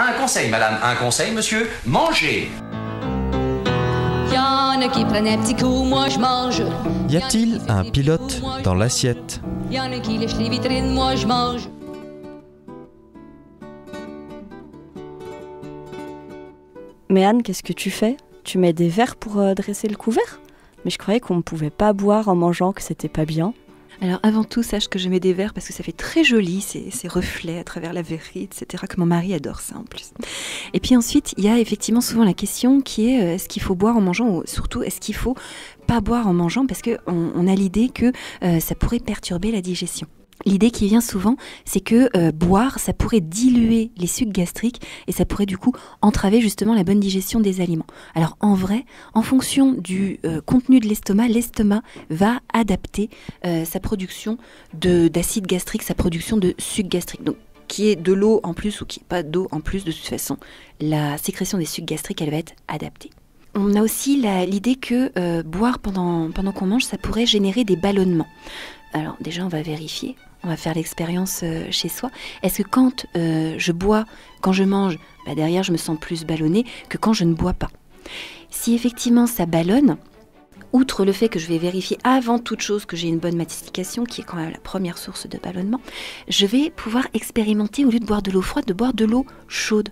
Un conseil, madame, un conseil, monsieur, mangez. Y'en a qui prennent un petit coup, moi je mange. Y a-t-il un pilote dans l'assiette ? Y'en a qui lèchent les vitrines, moi je mange. Mais Anne, qu'est-ce que tu fais ? Tu mets des verres pour dresser le couvert ? Mais je croyais qu'on ne pouvait pas boire en mangeant, que c'était pas bien. Alors avant tout, sache que je mets des verres parce que ça fait très joli, ces reflets à travers la verrerie, etc. que mon mari adore ça en plus. Et puis ensuite, il y a effectivement souvent la question qui est est-ce qu'il faut boire en mangeant ou surtout est-ce qu'il faut pas boire en mangeant parce qu'on a l'idée que ça pourrait perturber la digestion. L'idée qui vient souvent, c'est que boire, ça pourrait diluer les sucs gastriques et ça pourrait du coup entraver justement la bonne digestion des aliments. Alors en vrai, en fonction du contenu de l'estomac va adapter sa production d'acide gastrique, sa production de sucs gastriques. Donc qui est de l'eau en plus ou qui n'est pas d'eau en plus, de toute façon, la sécrétion des sucs gastriques, elle va être adaptée. On a aussi l'idée que boire pendant qu'on mange, ça pourrait générer des ballonnements. Alors déjà, on va vérifier. On va faire l'expérience chez soi. Est-ce que quand je bois, quand je mange, derrière je me sens plus ballonnée que quand je ne bois pas ? Si effectivement ça ballonne, outre le fait que je vais vérifier avant toute chose que j'ai une bonne mastication, qui est quand même la première source de ballonnement, je vais pouvoir expérimenter, au lieu de boire de l'eau froide, de boire de l'eau chaude.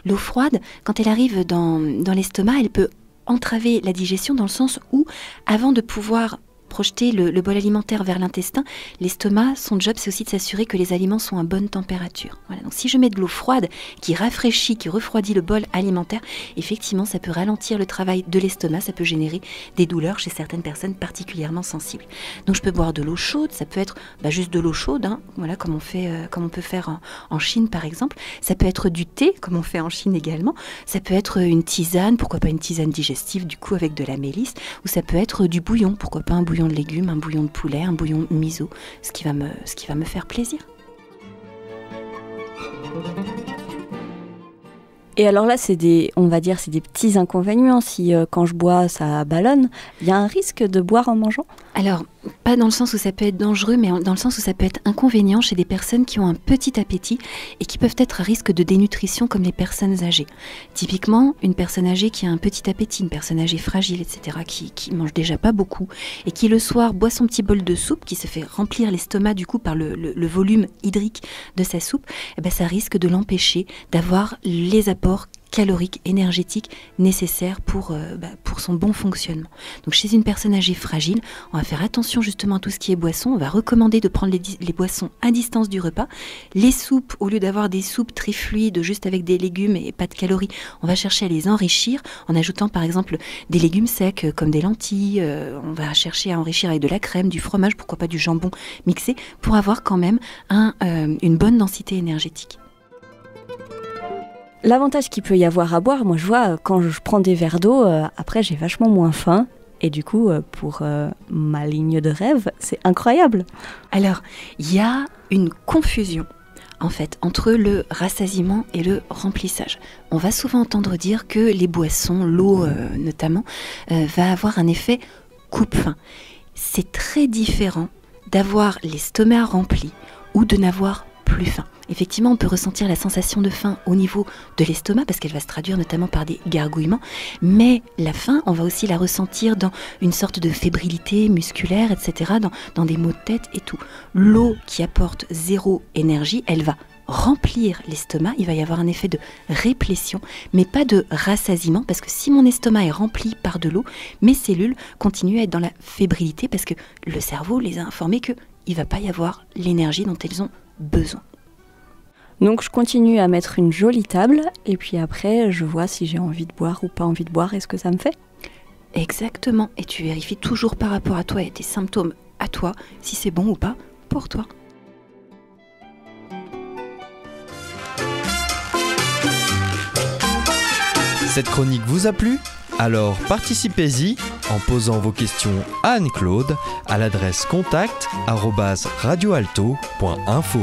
L'eau froide, quand elle arrive dans l'estomac, elle peut entraver la digestion dans le sens où, avant de pouvoir projeter le bol alimentaire vers l'intestin, l'estomac, son job, c'est aussi de s'assurer que les aliments sont à bonne température. Voilà, donc si je mets de l'eau froide qui rafraîchit, qui refroidit le bol alimentaire, effectivement, ça peut ralentir le travail de l'estomac, ça peut générer des douleurs chez certaines personnes particulièrement sensibles. Donc je peux boire de l'eau chaude, ça peut être juste de l'eau chaude, voilà, comme on peut faire en Chine par exemple. Ça peut être du thé, comme on fait en Chine également. Ça peut être une tisane, pourquoi pas une tisane digestive, du coup avec de la mélisse, ou ça peut être du bouillon, pourquoi pas un bouillon de légumes, un bouillon de poulet, un bouillon miso, ce qui va me faire plaisir. Et alors là, on va dire, c'est des petits inconvénients. Si quand je bois, ça ballonne, il y a un risque de boire en mangeant ? Alors, pas dans le sens où ça peut être dangereux, mais dans le sens où ça peut être inconvénient chez des personnes qui ont un petit appétit et qui peuvent être à risque de dénutrition comme les personnes âgées. Typiquement, une personne âgée qui a un petit appétit, une personne âgée fragile, etc., qui mange déjà pas beaucoup et qui le soir boit son petit bol de soupe, qui se fait remplir l'estomac du coup par le volume hydrique de sa soupe, ça risque de l'empêcher d'avoir les apports caloriques, énergétiques nécessaires pour son bon fonctionnement. Donc chez une personne âgée fragile, on va faire attention justement à tout ce qui est boisson. On va recommander de prendre les boissons à distance du repas. Les soupes, au lieu d'avoir des soupes très fluides, juste avec des légumes et pas de calories, on va chercher à les enrichir en ajoutant par exemple des légumes secs comme des lentilles. On va chercher à enrichir avec de la crème, du fromage, pourquoi pas du jambon mixé, pour avoir quand même une bonne densité énergétique. L'avantage qu'il peut y avoir à boire, moi je vois, quand je prends des verres d'eau, après j'ai vachement moins faim. Et du coup, pour ma ligne de rêve, c'est incroyable. Alors, il y a une confusion, en fait, entre le rassasiement et le remplissage. On va souvent entendre dire que les boissons, l'eau notamment, va avoir un effet coupe-faim. C'est très différent d'avoir l'estomac rempli ou de n'avoir plus faim. Effectivement, on peut ressentir la sensation de faim au niveau de l'estomac parce qu'elle va se traduire notamment par des gargouillements, mais la faim, on va aussi la ressentir dans une sorte de fébrilité musculaire, etc., dans des maux de tête et tout. L'eau qui apporte zéro énergie, elle va remplir l'estomac, il va y avoir un effet de réplétion, mais pas de rassasiement, parce que si mon estomac est rempli par de l'eau, mes cellules continuent à être dans la fébrilité parce que le cerveau les a informées qu'il ne va pas y avoir l'énergie dont elles ont besoin. Donc je continue à mettre une jolie table et puis après je vois si j'ai envie de boire ou pas envie de boire et ce que ça me fait. Exactement, et tu vérifies toujours par rapport à toi et tes symptômes à toi si c'est bon ou pas pour toi. Cette chronique vous a plu ? Alors participez-y en posant vos questions à Anne-Claude à l'adresse contact@radioalto.info.